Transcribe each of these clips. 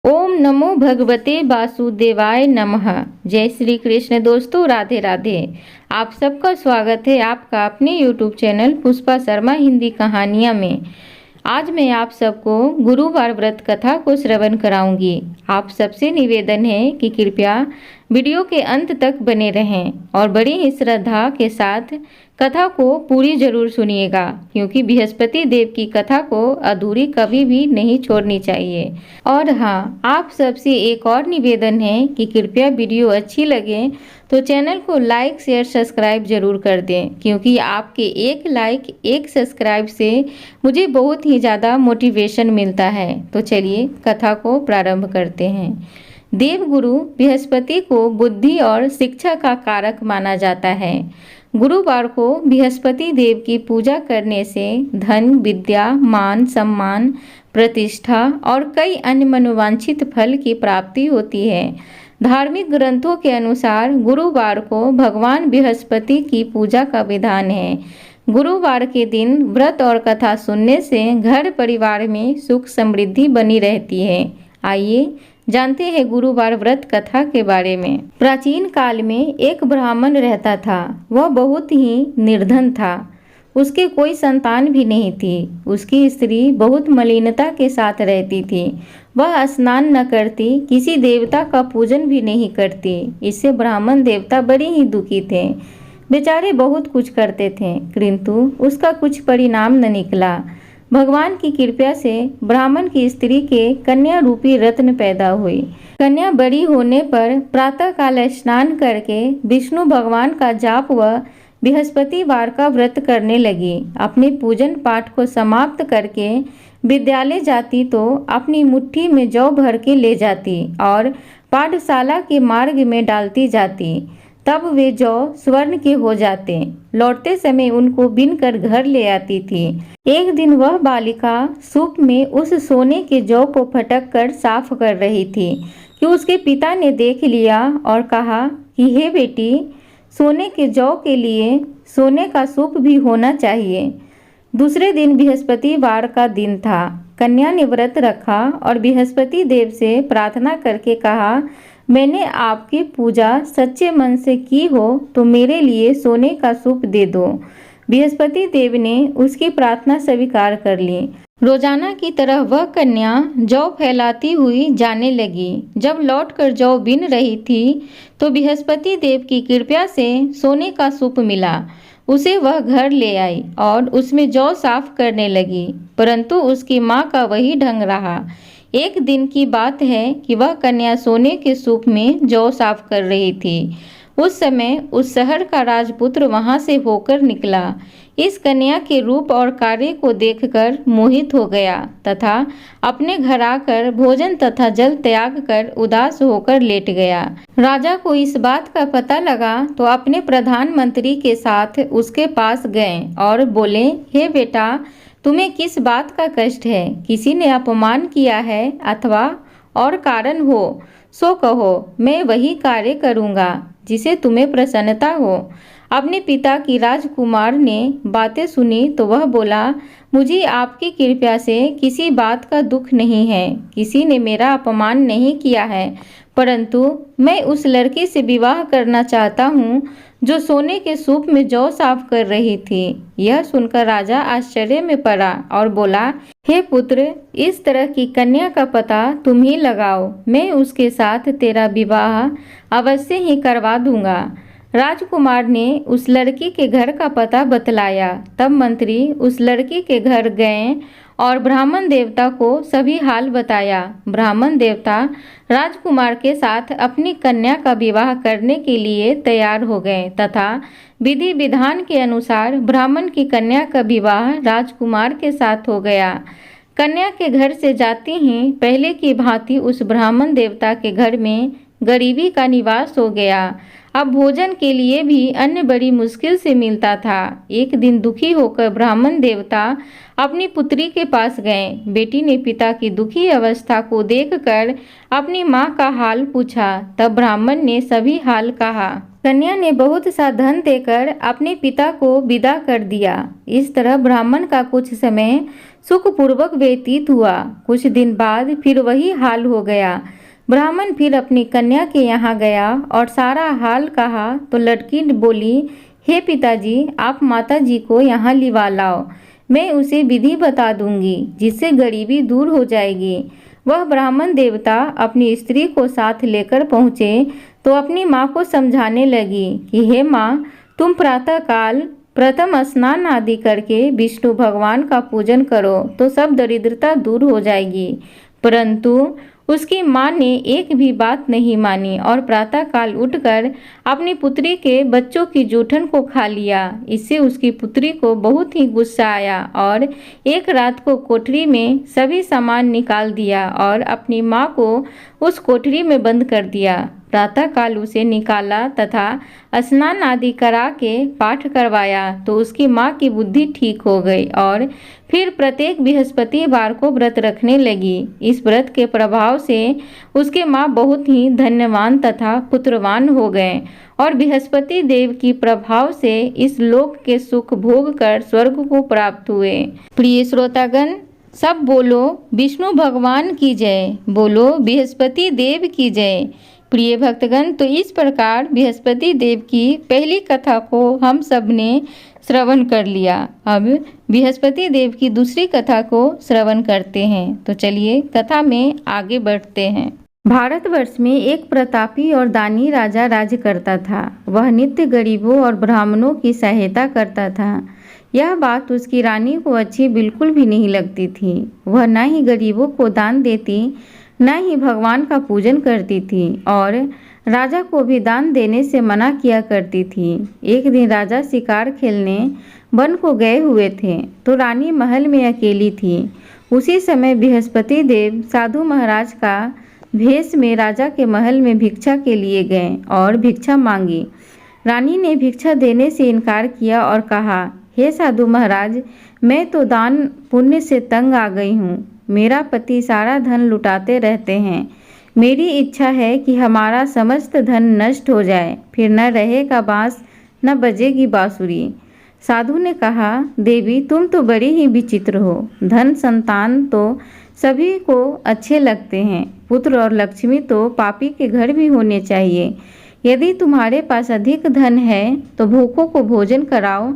ओम नमो भगवते वासुदेवाय नमः। जय श्री कृष्ण। दोस्तों राधे राधे। आप सबका स्वागत है आपका अपने YouTube चैनल पुष्पा शर्मा हिंदी कहानियाँ में। आज मैं आप सबको गुरुवार व्रत कथा को श्रवण कराऊंगी। आप सबसे निवेदन है कि कृपया वीडियो के अंत तक बने रहें और बड़ी ही श्रद्धा के साथ कथा को पूरी जरूर सुनिएगा, क्योंकि बृहस्पति देव की कथा को अधूरी कभी भी नहीं छोड़नी चाहिए। और हाँ, आप सबसे एक और निवेदन है कि कृपया वीडियो अच्छी लगे तो चैनल को लाइक शेयर सब्सक्राइब जरूर कर दें, क्योंकि आपके एक लाइक एक सब्सक्राइब से मुझे बहुत ही ज़्यादा मोटिवेशन मिलता है। तो चलिए कथा को प्रारंभ करते हैं। देवगुरु बृहस्पति को बुद्धि और शिक्षा का कारक माना जाता है। गुरुवार को बृहस्पति देव की पूजा करने से धन, विद्या, मान, सम्मान, प्रतिष्ठा और कई अन्य मनोवांछित फल की प्राप्ति होती है। धार्मिक ग्रंथों के अनुसार गुरुवार को भगवान बृहस्पति की पूजा का विधान है। गुरुवार के दिन व्रत और कथा सुनने से घर परिवार में सुख समृद्धि बनी रहती है। आइए जानते हैं गुरुवार व्रत कथा के बारे में। प्राचीन काल में एक ब्राह्मण रहता था। वह बहुत ही निर्धन था। उसके कोई संतान भी नहीं थी। उसकी स्त्री बहुत मलिनता के साथ रहती थी। वह स्नान न करती, किसी देवता का पूजन भी नहीं करती। इससे ब्राह्मण देवता बड़े ही दुखी थे। बेचारे बहुत कुछ करते थे, किंतु उसका कुछ परिणाम न निकला। भगवान की कृपा से ब्राह्मण की स्त्री के कन्या रूपी रत्न पैदा हुई। कन्या बड़ी होने पर प्रातःकाल स्नान करके विष्णु भगवान का जाप व बृहस्पतिवार का व्रत करने लगी। अपने पूजन पाठ को समाप्त करके विद्यालय जाती तो अपनी मुट्ठी में जौ भर के ले जाती और पाठशाला के मार्ग में डालती जाती। तब वे जौ स्वर्ण के हो जाते। लौटते समय उनको बीन कर घर ले आती थी। एक दिन वह बालिका सूप में उस सोने के जौ को फटक कर साफ कर रही थी कि उसके पिता ने देख लिया और कहा कि हे बेटी, सोने के जौ के लिए सोने का सूप भी होना चाहिए। दूसरे दिन बृहस्पतिवार का दिन था। कन्या ने व्रत रखा और बृहस्पति देव से प्रार्थना करके कहा, मैंने आपकी पूजा सच्चे मन से की हो तो मेरे लिए सोने का सूप दे दो। बृहस्पति देव ने उसकी प्रार्थना स्वीकार कर ली। रोजाना की तरह वह कन्या जौ फैलाती हुई जाने लगी। जब लौटकर जौ बीन रही थी तो बृहस्पति देव की कृपा से सोने का सूप मिला। उसे वह घर ले आई और उसमें जौ साफ करने लगी, परंतु उसकी माँ का वही ढंग रहा। एक दिन की बात है कि वह कन्या सोने के सूप में जौ साफ कर रही थी। उस समय उस शहर का राजपुत्र वहां से होकर निकला। इस कन्या के रूप और कार्य को देखकर मोहित हो गया तथा अपने घर आकर भोजन तथा जल त्याग कर उदास होकर लेट गया। राजा को इस बात का पता लगा तो अपने प्रधानमंत्री के साथ उसके पास गए और बोले, हे बेटा, तुम्हें किस बात का कष्ट है? किसी ने अपमान किया है अथवा और कारण हो सो कहो, मैं वही कार्य करूँगा जिसे तुम्हें प्रसन्नता हो। अपने पिता की राजकुमार ने बातें सुनी तो वह बोला, मुझे आपकी कृपा से किसी बात का दुख नहीं है। किसी ने मेरा अपमान नहीं किया है, परंतु मैं उस लड़की से विवाह करना चाहता हूँ जो सोने के सूप में जौ साफ कर रही थी। यह सुनकर राजा आश्चर्य में पड़ा और बोला, हे पुत्र, इस तरह की कन्या का पता तुम ही लगाओ। मैं उसके साथ तेरा विवाह अवश्य ही करवा दूंगा। राजकुमार ने उस लड़की के घर का पता बतलाया। तब मंत्री उस लड़की के घर गए और ब्राह्मण देवता को सभी हाल बताया। ब्राह्मण देवता राजकुमार के साथ अपनी कन्या का विवाह करने के लिए तैयार हो गए तथा विधि विधान के अनुसार ब्राह्मण की कन्या का विवाह राजकुमार के साथ हो गया। कन्या के घर से जाती ही पहले की भांति उस ब्राह्मण देवता के घर में गरीबी का निवास हो गया। अब भोजन के लिए भी अन्न बड़ी मुश्किल से मिलता था। एक दिन दुखी होकर ब्राह्मण देवता अपनी पुत्री के पास गए। बेटी ने पिता की दुखी अवस्था को देखकर अपनी माँ का हाल पूछा। तब ब्राह्मण ने सभी हाल कहा। कन्या ने बहुत सा धन देकर अपने पिता को विदा कर दिया। इस तरह ब्राह्मण का कुछ समय सुखपूर्वक व्यतीत हुआ। कुछ दिन बाद फिर वही हाल हो गया। ब्राह्मण फिर अपनी कन्या के यहाँ गया और सारा हाल कहा तो लड़की बोली, हे पिताजी, आप माताजी को यहाँ लिवा लाओ, मैं उसे विधि बता दूंगी जिससे गरीबी दूर हो जाएगी। वह ब्राह्मण देवता अपनी स्त्री को साथ लेकर पहुँचे तो अपनी माँ को समझाने लगी कि हे माँ, तुम प्रातःकाल प्रथम स्नान आदि करके विष्णु भगवान का पूजन करो तो सब दरिद्रता दूर हो जाएगी। परंतु उसकी माँ ने एक भी बात नहीं मानी और प्रातःकाल उठकर अपनी पुत्री के बच्चों की जूठन को खा लिया। इससे उसकी पुत्री को बहुत ही गुस्सा आया और एक रात को कोठरी में सभी सामान निकाल दिया और अपनी माँ को उस कोठरी में बंद कर दिया। प्रातःकाल उसे निकाला तथा स्नान आदि करा के पाठ करवाया तो उसकी माँ की बुद्धि ठीक हो गई और फिर प्रत्येक बृहस्पतिवार को व्रत रखने लगी। इस व्रत के प्रभाव से उसके माँ बहुत ही धन्यवान तथा पुत्रवान हो गए और बृहस्पति देव की प्रभाव से इस लोक के सुख भोग कर स्वर्ग को प्राप्त हुए। प्रिय श्रोतागण, सब बोलो विष्णु भगवान की जय, बोलो बृहस्पति देव की जय। प्रिय भक्तगण, तो इस प्रकार बृहस्पति देव की पहली कथा को हम सब ने श्रवण कर लिया। अब बृहस्पति देव की दूसरी कथा को श्रवण करते हैं। तो चलिए कथा में आगे बढ़ते हैं। भारतवर्ष में एक प्रतापी और दानी राजा राज्य करता था। वह नित्य गरीबों और ब्राह्मणों की सहायता करता था। यह बात उसकी रानी को अच्छी बिल्कुल भी नहीं लगती थी। वह न ही गरीबों को दान देती, न ही भगवान का पूजन करती थी और राजा को भी दान देने से मना किया करती थी। एक दिन राजा शिकार खेलने वन को गए हुए थे तो रानी महल में अकेली थी। उसी समय बृहस्पति देव साधु महाराज का भेष में राजा के महल में भिक्षा के लिए गए और भिक्षा मांगी। रानी ने भिक्षा देने से इनकार किया और कहा, हे साधु महाराज, मैं तो दान पुण्य से तंग आ गई हूँ। मेरा पति सारा धन लुटाते रहते हैं। मेरी इच्छा है कि हमारा समस्त धन नष्ट हो जाए, फिर न रहेगा बांस न बजेगी बांसुरी। साधु ने कहा, देवी, तुम तो बड़ी ही विचित्र हो। धन संतान तो सभी को अच्छे लगते हैं, पुत्र और लक्ष्मी तो पापी के घर भी होने चाहिए। यदि तुम्हारे पास अधिक धन है तो भूखों को भोजन कराओ,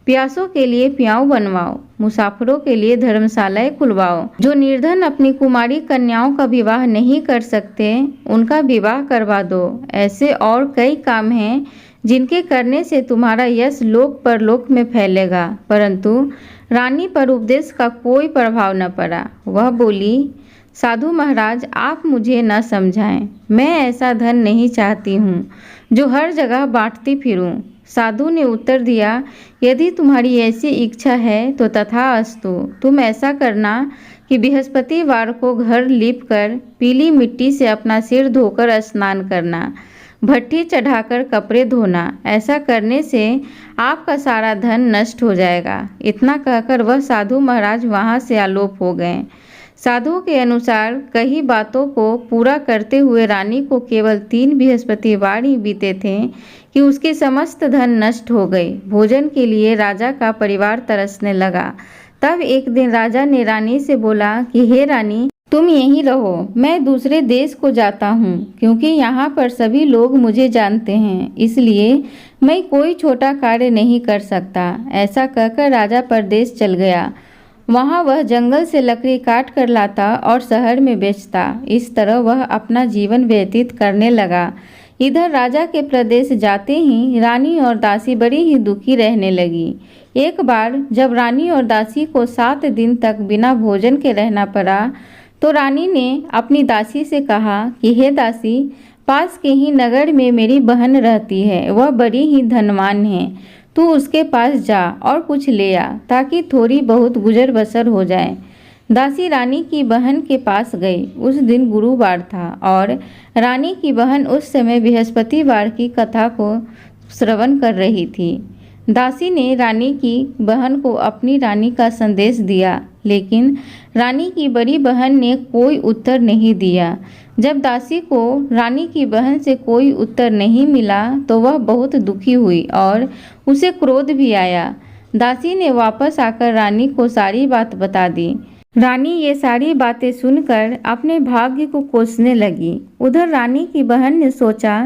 प्यासों के लिए प्याऊ बनवाओ, मुसाफिरों के लिए धर्मशालाएं खुलवाओ। जो निर्धन अपनी कुमारी कन्याओं का विवाह नहीं कर सकते, उनका विवाह करवा दो। ऐसे और कई काम हैं जिनके करने से तुम्हारा यश लोक परलोक में फैलेगा। परंतु रानी पर उपदेश का कोई प्रभाव न पड़ा। वह बोली, साधु महाराज, आप मुझे न समझाएं। मैं ऐसा धन नहीं चाहती हूँ जो हर जगह बांटती फिरूं। साधु ने उत्तर दिया, यदि तुम्हारी ऐसी इच्छा है तो तथास्तु। तुम ऐसा करना कि बृहस्पतिवार को घर लीपकर पीली मिट्टी से अपना सिर धोकर स्नान करना, भट्ठी चढ़ाकर कपड़े धोना। ऐसा करने से आपका सारा धन नष्ट हो जाएगा। इतना कहकर वह साधु महाराज वहाँ से आलोप हो गए। साधुओं के अनुसार कई बातों को पूरा करते हुए रानी को केवल 3 बृहस्पतिवार ही बीते थे कि उसकी समस्त धन नष्ट हो गई। भोजन के लिए राजा का परिवार तरसने लगा। तब एक दिन राजा ने रानी से बोला कि हे रानी, तुम यहीं रहो, मैं दूसरे देश को जाता हूँ, क्योंकि यहाँ पर सभी लोग मुझे जानते हैं, इसलिए मैं कोई छोटा कार्य नहीं कर सकता। ऐसा कहकर राजा परदेश चल गया। वहाँ वह जंगल से लकड़ी काट कर लाता और शहर में बेचता। इस तरह वह अपना जीवन व्यतीत करने लगा। इधर राजा के प्रदेश जाते ही रानी और दासी बड़ी ही दुखी रहने लगी। एक बार जब रानी और दासी को 7 दिन तक बिना भोजन के रहना पड़ा तो रानी ने अपनी दासी से कहा कि हे दासी, पास के ही नगर में मेरी बहन रहती है, वह बड़ी ही धनवान है। तू उसके पास जा और कुछ ले आ ताकि थोड़ी बहुत गुजर बसर हो जाए। दासी रानी की बहन के पास गई। उस दिन गुरुवार था और रानी की बहन उस समय बृहस्पतिवार की कथा को श्रवण कर रही थी। दासी ने रानी की बहन को अपनी रानी का संदेश दिया, लेकिन रानी की बड़ी बहन ने कोई उत्तर नहीं दिया। जब दासी को रानी की बहन से कोई उत्तर नहीं मिला तो वह बहुत दुखी हुई और उसे क्रोध भी आया। दासी ने वापस आकर रानी को सारी बात बता दी। रानी ये सारी बातें सुनकर अपने भाग्य को कोसने लगी। उधर रानी की बहन ने सोचा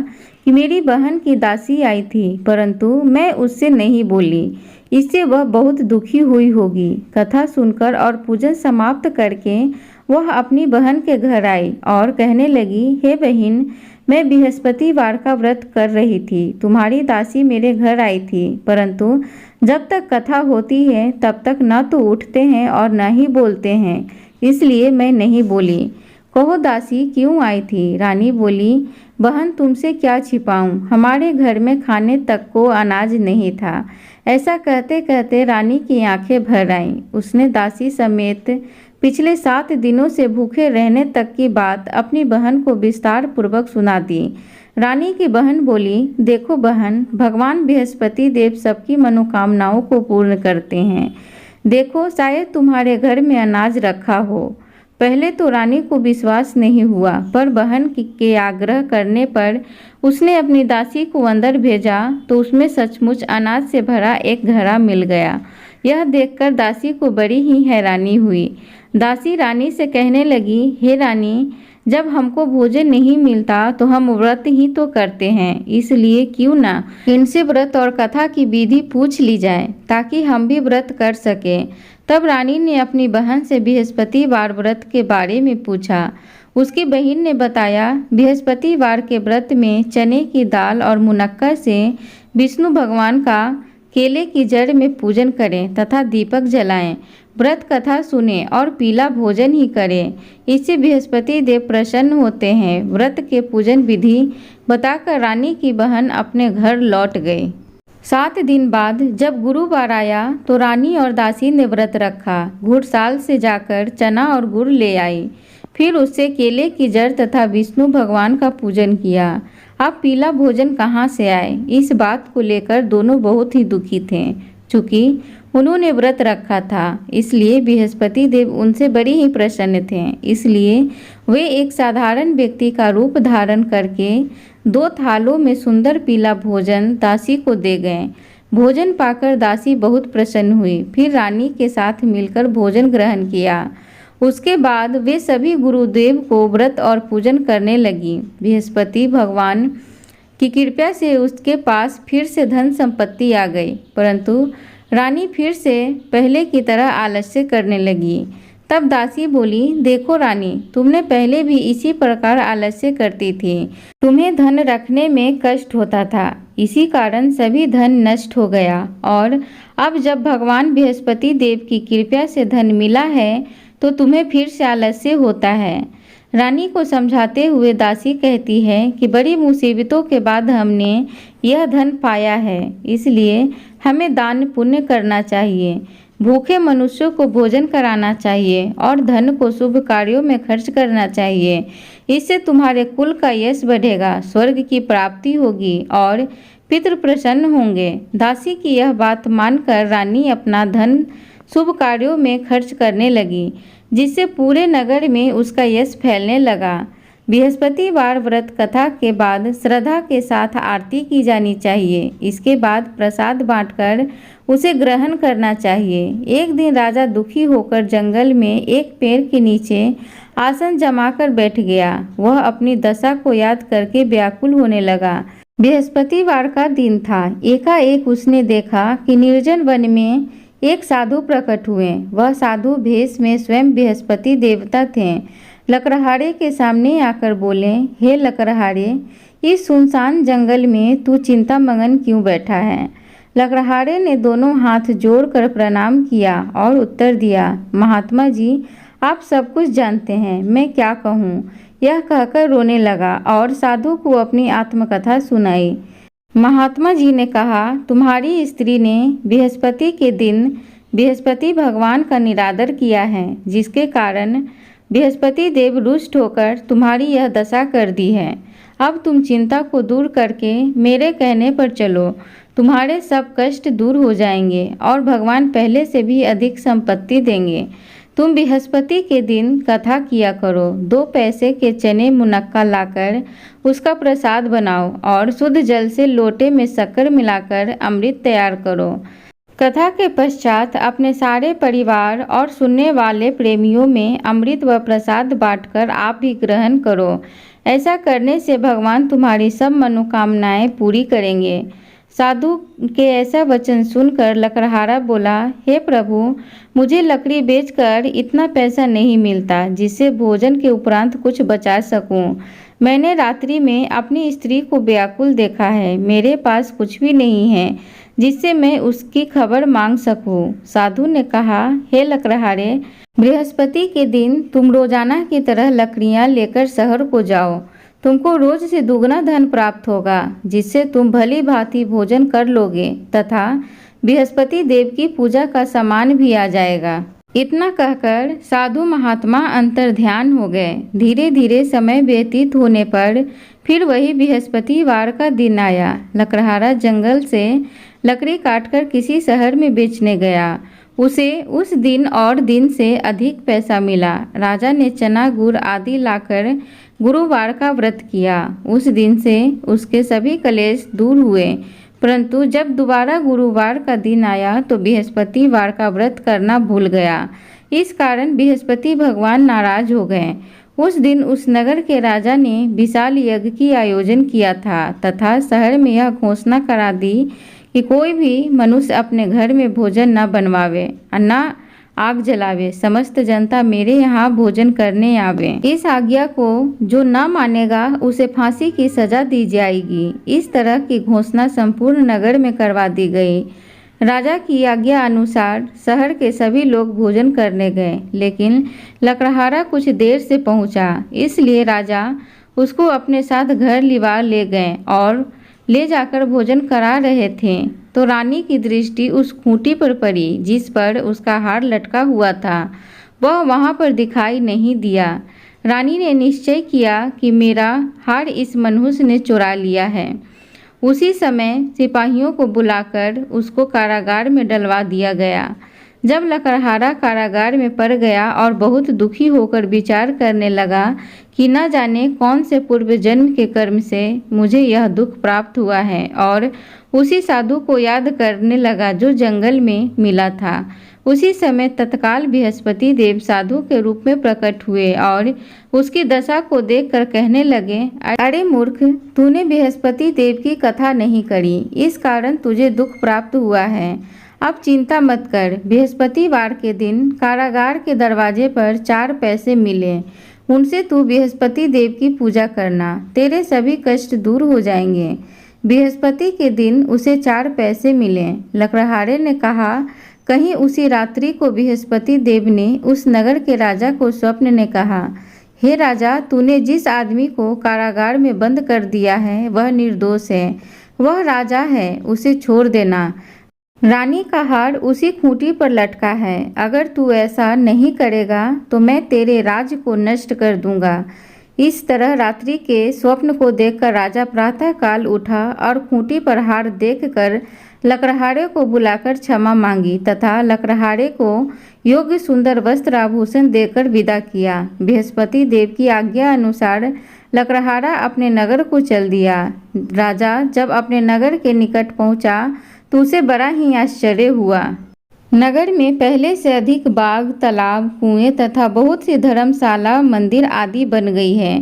कि मेरी बहन की दासी आई थी, परंतु मैं उससे नहीं बोली, इससे वह बहुत दुखी हुई होगी। कथा सुनकर और पूजन समाप्त करके वह अपनी बहन के घर आई और कहने लगी, हे बहन, मैं बृहस्पतिवार का व्रत कर रही थी। तुम्हारी दासी मेरे घर आई थी, परंतु जब तक कथा होती है तब तक न तो उठते हैं और न ही बोलते हैं, इसलिए मैं नहीं बोली। कहो दासी क्यों आई थी? रानी बोली, बहन तुमसे क्या छिपाऊं, हमारे घर में खाने तक को अनाज नहीं था। ऐसा कहते कहते रानी की आंखें भर आईं। उसने दासी समेत पिछले 7 दिनों से भूखे रहने तक की बात अपनी बहन को विस्तार पूर्वक सुना दी। रानी की बहन बोली, देखो बहन, भगवान बृहस्पति देव सबकी मनोकामनाओं को पूर्ण करते हैं। देखो शायद तुम्हारे घर में अनाज रखा हो। पहले तो रानी को विश्वास नहीं हुआ, पर बहन के आग्रह करने पर उसने अपनी दासी को अंदर भेजा तो उसमें सचमुच अनाज से भरा एक घड़ा मिल गया। यह देखकर दासी को बड़ी ही हैरानी हुई। दासी रानी से कहने लगी, हे रानी, जब हमको भोजन नहीं मिलता तो हम व्रत ही तो करते हैं, इसलिए क्यों ना इनसे व्रत और कथा की विधि पूछ ली जाए ताकि हम भी व्रत कर सकें। तब रानी ने अपनी बहन से बृहस्पतिवार व्रत के बारे में पूछा। उसकी बहन ने बताया, बृहस्पतिवार के व्रत में चने की दाल और मुनक्का से विष्णु भगवान का केले की जड़ में पूजन करें तथा दीपक जलाएं, व्रत कथा सुने और पीला भोजन ही करें। इससे बृहस्पति देव प्रसन्न होते हैं। व्रत के पूजन विधि बताकर रानी की बहन अपने घर लौट गई। 7 दिन बाद जब गुरुवार आया तो रानी और दासी ने व्रत रखा। घुड़साल से जाकर चना और गुड़ ले आई, फिर उससे केले की जड़ तथा विष्णु भगवान का पूजन किया। अब पीला भोजन कहाँ से आए, इस बात को लेकर दोनों बहुत ही दुखी थे। चूँकि उन्होंने व्रत रखा था, इसलिए बृहस्पति देव उनसे बड़ी ही प्रसन्न थे। इसलिए वे एक साधारण व्यक्ति का रूप धारण करके 2 थालों में सुंदर पीला भोजन दासी को दे गए। भोजन पाकर दासी बहुत प्रसन्न हुई, फिर रानी के साथ मिलकर भोजन ग्रहण किया। उसके बाद वे सभी गुरुदेव को व्रत और पूजन करने लगी। बृहस्पति भगवान की कृपा से उसके पास फिर से धन संपत्ति आ गई, परंतु रानी फिर से पहले की तरह आलस्य करने लगी। तब दासी बोली, देखो रानी, तुमने पहले भी इसी प्रकार आलस्य करती थी। तुम्हें धन रखने में कष्ट होता था, इसी कारण सभी धन नष्ट हो गया, और अब जब भगवान बृहस्पति देव की कृपा से धन मिला है तो तुम्हें फिर से आलस्य होता है। रानी को समझाते हुए दासी कहती है कि बड़ी मुसीबतों के बाद हमने यह धन पाया है, इसलिए हमें दान पुण्य करना चाहिए, भूखे मनुष्यों को भोजन कराना चाहिए और धन को शुभ कार्यों में खर्च करना चाहिए। इससे तुम्हारे कुल का यश बढ़ेगा, स्वर्ग की प्राप्ति होगी और पितृ प्रसन्न होंगे। दासी की यह बात मानकर रानी अपना धन शुभ कार्यों में खर्च करने लगी, जिससे पूरे नगर में उसका यश फैलने लगा। बृहस्पतिवार व्रत कथा के बाद श्रद्धा के साथ आरती की जानी चाहिए। इसके बाद प्रसाद बांटकर उसे ग्रहण करना चाहिए। एक दिन राजा दुखी होकर जंगल में एक पेड़ के नीचे आसन जमाकर बैठ गया। वह अपनी दशा को याद करके व्याकुल होने लगा। बृहस्पतिवार का दिन था। एकाएक उसने देखा कि निर्जन वन में एक साधु प्रकट हुए। वह साधु भेष में स्वयं बृहस्पति देवता थे। लकड़हारे के सामने आकर बोले, हे लकड़हारे, इस सुनसान जंगल में तू चिंता मगन क्यों बैठा है? लकड़हारे ने दोनों हाथ जोड़कर प्रणाम किया और उत्तर दिया, महात्मा जी, आप सब कुछ जानते हैं, मैं क्या कहूँ। यह कहकर रोने लगा और साधु को अपनी आत्मकथा सुनाई। महात्मा जी ने कहा, तुम्हारी स्त्री ने बृहस्पति के दिन बृहस्पति भगवान का निरादर किया है, जिसके कारण बृहस्पति देव रुष्ट होकर तुम्हारी यह दशा कर दी है। अब तुम चिंता को दूर करके मेरे कहने पर चलो, तुम्हारे सब कष्ट दूर हो जाएंगे और भगवान पहले से भी अधिक संपत्ति देंगे। तुम बृहस्पति के दिन कथा किया करो। 2 पैसे के चने मुनक्का लाकर उसका प्रसाद बनाओ और शुद्ध जल से लोटे में शक्कर मिलाकर अमृत तैयार करो। कथा के पश्चात अपने सारे परिवार और सुनने वाले प्रेमियों में अमृत व प्रसाद बांटकर आप भी ग्रहण करो। ऐसा करने से भगवान तुम्हारी सब मनोकामनाएं पूरी करेंगे। साधु के ऐसा वचन सुनकर लकड़हारा बोला, हे प्रभु, मुझे लकड़ी बेचकर इतना पैसा नहीं मिलता जिससे भोजन के उपरांत कुछ बचा सकूं। मैंने रात्रि में अपनी स्त्री को व्याकुल देखा है। मेरे पास कुछ भी नहीं है जिससे मैं उसकी खबर मांग सकूं। साधु ने कहा, हे लकड़हारे, बृहस्पति के दिन तुम रोजाना की तरह लकड़ियां लेकर शहर को जाओ। तुमको रोज से दुगना धन प्राप्त होगा जिससे तुम भली भांति भोजन कर लोगे तथा बृहस्पति देव की पूजा का सामान भी आ जाएगा। इतना कहकर साधु महात्मा अंतर ध्यान हो गए। धीरे धीरे समय व्यतीत होने पर फिर वही बृहस्पतिवार का दिन आया। लकड़हारा जंगल से लकड़ी काटकर किसी शहर में बेचने गया। उसे उस दिन और दिन से अधिक पैसा मिला। राजा ने चना गुड़ आदि लाकर गुरुवार का व्रत किया। उस दिन से उसके सभी कलेश दूर हुए। परंतु जब दोबारा गुरुवार का दिन आया तो बृहस्पतिवार का व्रत करना भूल गया। इस कारण बृहस्पति भगवान नाराज हो गए। उस दिन उस नगर के राजा ने विशाल यज्ञ की आयोजन किया था तथा शहर में यह घोषणा करा दी कि कोई भी मनुष्य अपने घर में भोजन न बनवावे और न आग जलावे। समस्त जनता मेरे यहाँ भोजन करने आवे। इस आज्ञा को जो न मानेगा उसे फांसी की सजा दी जाएगी। इस तरह की घोषणा संपूर्ण नगर में करवा दी गई। राजा की आज्ञा अनुसार शहर के सभी लोग भोजन करने गए, लेकिन लकड़हारा कुछ देर से पहुंचा, इसलिए राजा उसको अपने साथ घर लिवा ले गए और ले जाकर भोजन करा रहे थे तो रानी की दृष्टि उस खूंटी पर पड़ी जिस पर उसका हार लटका हुआ था। वह वहां पर दिखाई नहीं दिया। रानी ने निश्चय किया कि मेरा हार इस मनुष्य ने चुरा लिया है। उसी समय सिपाहियों को बुलाकर उसको कारागार में डलवा दिया गया। जब लकड़हारा कारागार में पड़ गया और बहुत दुखी होकर विचार करने लगा कि न जाने कौन से पूर्व जन्म के कर्म से मुझे यह दुख प्राप्त हुआ है, और उसी साधु को याद करने लगा जो जंगल में मिला था। उसी समय तत्काल बृहस्पति देव साधु के रूप में प्रकट हुए और उसकी दशा को देखकर कहने लगे, अरे मूर्ख, तूने बृहस्पति देव की कथा नहीं करी, इस कारण तुझे दुख प्राप्त हुआ है। अब चिंता मत कर। बृहस्पतिवार के दिन कारागार के दरवाजे पर 4 पैसे मिले, उनसे तू बृहस्पति देव की पूजा करना, तेरे सभी कष्ट दूर हो जाएंगे। बृहस्पति के दिन उसे 4 पैसे मिले। लकड़हारे ने कहा, कहीं उसी रात्रि को बृहस्पति देव ने उस नगर के राजा को स्वप्न ने कहा, हे राजा, तूने जिस आदमी को कारागार में बंद कर दिया है वह निर्दोष है, वह राजा है, उसे छोड़ देना। रानी का हार उसी खूंटी पर लटका है। अगर तू ऐसा नहीं करेगा तो मैं तेरे राज्य को नष्ट कर दूंगा। इस तरह रात्रि के स्वप्न को देखकर राजा प्रातः काल उठा और खूंटी पर हार देखकर लकड़हारे को बुलाकर क्षमा मांगी तथा लकड़हारे को योग्य सुंदर वस्त्र आभूषण देकर विदा किया। बृहस्पति देव की आज्ञा अनुसार लकड़हारा अपने नगर को चल दिया। राजा जब अपने नगर के निकट पहुंचा तो उसे बड़ा ही आश्चर्य हुआ। नगर में पहले से अधिक बाग, तालाब, कुएं तथा बहुत सी धर्मशाला, मंदिर आदि बन गई है।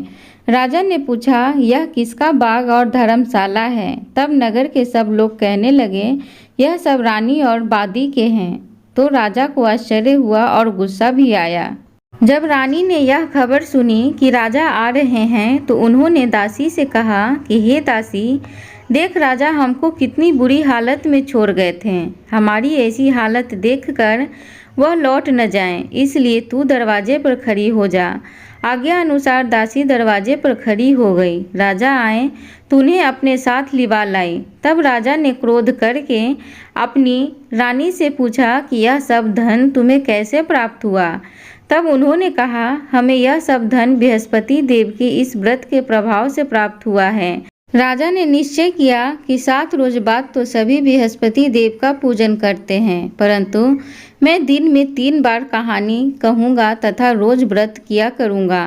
राजा ने पूछा, यह किसका बाग और धर्मशाला है? तब नगर के सब लोग कहने लगे, यह सब रानी और बादी के हैं। तो राजा को आश्चर्य हुआ और गुस्सा भी आया। जब रानी ने यह खबर सुनी कि राजा आ रहे हैं तो उन्होंने दासी से कहा कि हे दासी, देख राजा हमको कितनी बुरी हालत में छोड़ गए थे। हमारी ऐसी हालत देखकर वह लौट न जाएं, इसलिए तू दरवाजे पर खड़ी हो जा। आज्ञा अनुसार दासी दरवाजे पर खड़ी हो गई। राजा आए तो उन्हें अपने साथ लिवा लाई। तब राजा ने क्रोध करके अपनी रानी से पूछा कि यह सब धन तुम्हें कैसे प्राप्त हुआ? तब उन्होंने कहा, हमें यह सब धन बृहस्पति देव के इस व्रत के प्रभाव से प्राप्त हुआ है। राजा ने निश्चय किया कि 7 रोज बाद तो सभी बृहस्पति देव का पूजन करते हैं, परंतु मैं दिन में 3 बार कहानी कहूँगा तथा रोज व्रत किया करूँगा।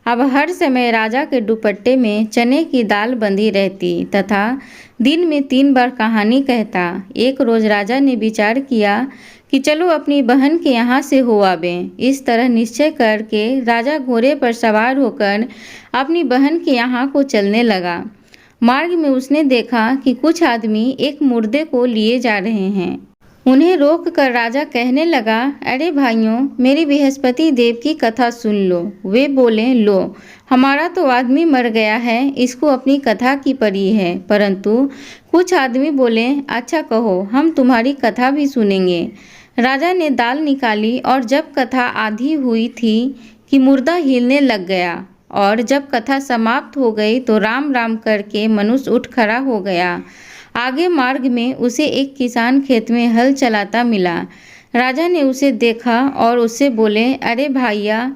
अब हर समय राजा के दुपट्टे में चने की दाल बंधी रहती तथा दिन में 3 बार कहानी कहता। एक रोज राजा ने विचार किया कि चलो अपनी बहन के यहाँ से हो आवें। इस तरह निश्चय करके राजा घोड़े पर सवार होकर अपनी बहन के यहाँ को चलने लगा। मार्ग में उसने देखा कि कुछ आदमी एक मुर्दे को लिए जा रहे हैं। उन्हें रोक कर राजा कहने लगा, अरे भाइयों, मेरी बृहस्पति देव की कथा सुन लो। वे बोले, लो, हमारा तो आदमी मर गया है, इसको अपनी कथा की पड़ी है। परंतु कुछ आदमी बोले, अच्छा कहो, हम तुम्हारी कथा भी सुनेंगे। राजा ने दाल निकाली और जब कथा आधी हुई थी कि मुर्दा हिलने लग गया और जब कथा समाप्त हो गई तो राम राम करके मनुष्य उठ खड़ा हो गया। आगे मार्ग में उसे एक किसान खेत में हल चलाता मिला। राजा ने उसे देखा और उससे बोले, अरे भैया,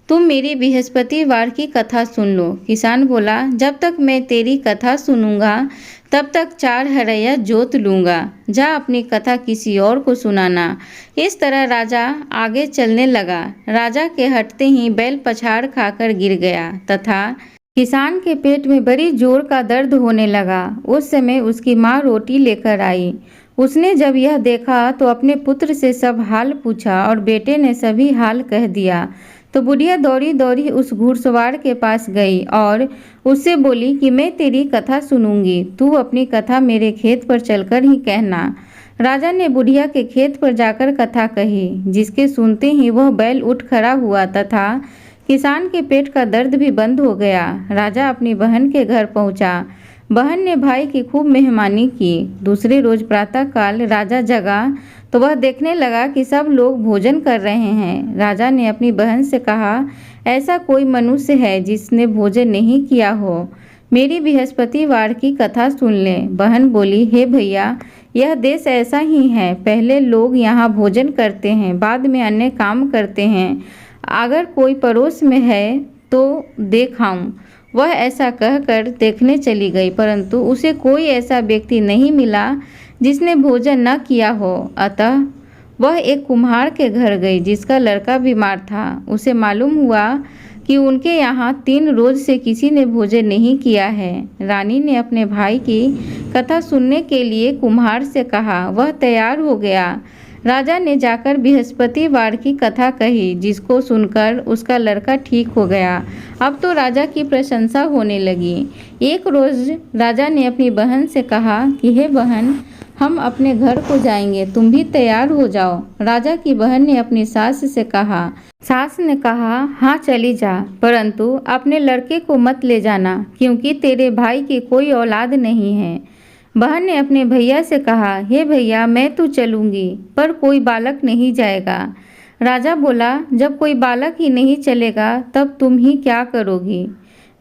तुम मेरी बृहस्पतिवार की कथा सुन लो। किसान बोला, जब तक मैं तेरी कथा सुनूंगा तब तक 4 हरैया जोत लूँगा। जा अपनी कथा किसी और को सुनाना। इस तरह राजा आगे चलने लगा। राजा के हटते ही बैल पछाड़ खाकर गिर गया तथा किसान के पेट में बड़ी जोर का दर्द होने लगा। उस समय उसकी माँ रोटी लेकर आई। उसने जब यह देखा तो अपने पुत्र से सब हाल पूछा और बेटे ने सभी हाल कह दिया। तो बुढ़िया दौड़ी दौड़ी उस घुड़सवार के पास गई और उससे बोली कि मैं तेरी कथा सुनूंगी, तू अपनी कथा मेरे खेत पर चलकर ही कहना। राजा ने बुढ़िया के खेत पर जाकर कथा कही, जिसके सुनते ही वह बैल उठ खड़ा हुआ तथा किसान के पेट का दर्द भी बंद हो गया। राजा अपनी बहन के घर पहुंचा। बहन ने भाई की खूब मेहमानी की। दूसरे रोज प्रातःकाल राजा जगा तो वह देखने लगा कि सब लोग भोजन कर रहे हैं। राजा ने अपनी बहन से कहा, ऐसा कोई मनुष्य है जिसने भोजन नहीं किया हो, मेरी बृहस्पतिवार की कथा सुन ले। बहन बोली, हे भैया, यह देश ऐसा ही है, पहले लोग यहाँ भोजन करते हैं, बाद में अन्य काम करते हैं। अगर कोई पड़ोस में है तो देखाऊं। वह ऐसा कहकर देखने चली गई, परंतु उसे कोई ऐसा व्यक्ति नहीं मिला जिसने भोजन न किया हो। अतः वह एक कुम्हार के घर गई जिसका लड़का बीमार था। उसे मालूम हुआ कि उनके यहाँ 3 रोज से किसी ने भोजन नहीं किया है। रानी ने अपने भाई की कथा सुनने के लिए कुम्हार से कहा। वह तैयार हो गया। राजा ने जाकर बृहस्पतिवार की कथा कही, जिसको सुनकर उसका लड़का ठीक हो गया। अब तो राजा की प्रशंसा होने लगी। एक रोज राजा ने अपनी बहन से कहा कि हे बहन, हम अपने घर को जाएंगे, तुम भी तैयार हो जाओ। राजा की बहन ने अपनी सास से कहा। सास ने कहा, हाँ चली जा, परंतु अपने लड़के को मत ले जाना, क्योंकि तेरे भाई की कोई औलाद नहीं है। बहन ने अपने भैया से कहा, हे भैया, मैं तो चलूंगी, पर कोई बालक नहीं जाएगा। राजा बोला, जब कोई बालक ही नहीं चलेगा तब तुम ही क्या करोगी।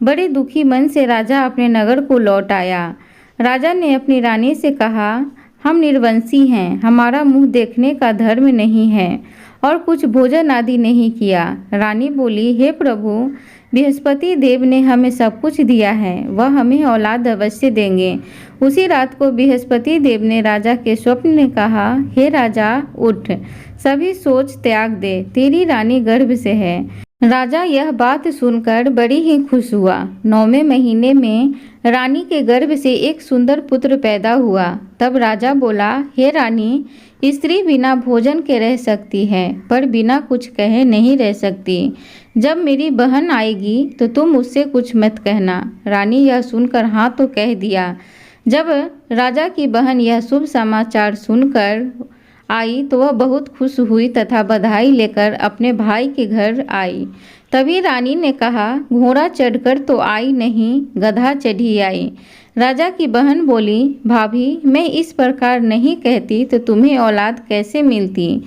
बड़े दुखी मन से राजा अपने नगर को लौट आया। राजा ने अपनी रानी से कहा, हम निर्वंशी हैं, हमारा मुंह देखने का धर्म नहीं है और कुछ भोजन आदि नहीं किया। रानी बोली, हे प्रभु, बृहस्पति देव ने हमें सब कुछ दिया है, वह हमें औलाद अवश्य देंगे। उसी रात को बृहस्पति देव ने राजा के स्वप्न में कहा, हे राजा, उठ, सभी सोच त्याग दे, तेरी रानी गर्भ से है। राजा यह बात सुनकर बड़ी ही खुश हुआ। 9वें महीने में रानी के गर्भ से एक सुंदर पुत्र पैदा हुआ। तब राजा बोला, हे रानी, स्त्री बिना भोजन के रह सकती है, पर बिना कुछ कहे नहीं रह सकती। जब मेरी बहन आएगी तो तुम उससे कुछ मत कहना। रानी यह सुनकर हाँ तो कह दिया। जब राजा की बहन यह शुभ समाचार सुनकर आई तो वह बहुत खुश हुई तथा बधाई लेकर अपने भाई के घर आई। तभी रानी ने कहा, घोड़ा चढ़कर तो आई नहीं, गधा चढ़ी आई। राजा की बहन बोली, भाभी, मैं इस प्रकार नहीं कहती तो तुम्हें औलाद कैसे मिलती।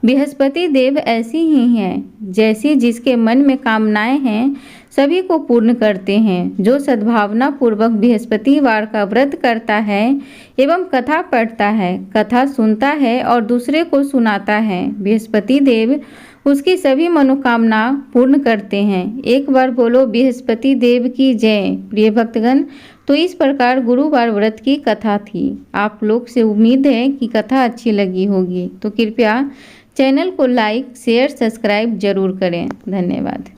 बृहस्पति देव ऐसी ही हैं, जैसी जिसके मन में कामनाएं हैं सभी को पूर्ण करते हैं। जो सद्भावना पूर्वक बृहस्पतिवार का व्रत करता है एवं कथा पढ़ता है, कथा सुनता है और दूसरे को सुनाता है, बृहस्पति देव उसकी सभी मनोकामना पूर्ण करते हैं। एक बार बोलो बृहस्पति देव की जय। प्रिय भक्तगण, तो इस प्रकार गुरुवार व्रत की कथा थी। आप लोग से उम्मीद है कि कथा अच्छी लगी होगी, तो कृपया चैनल को लाइक शेयर सब्सक्राइब जरूर करें। धन्यवाद।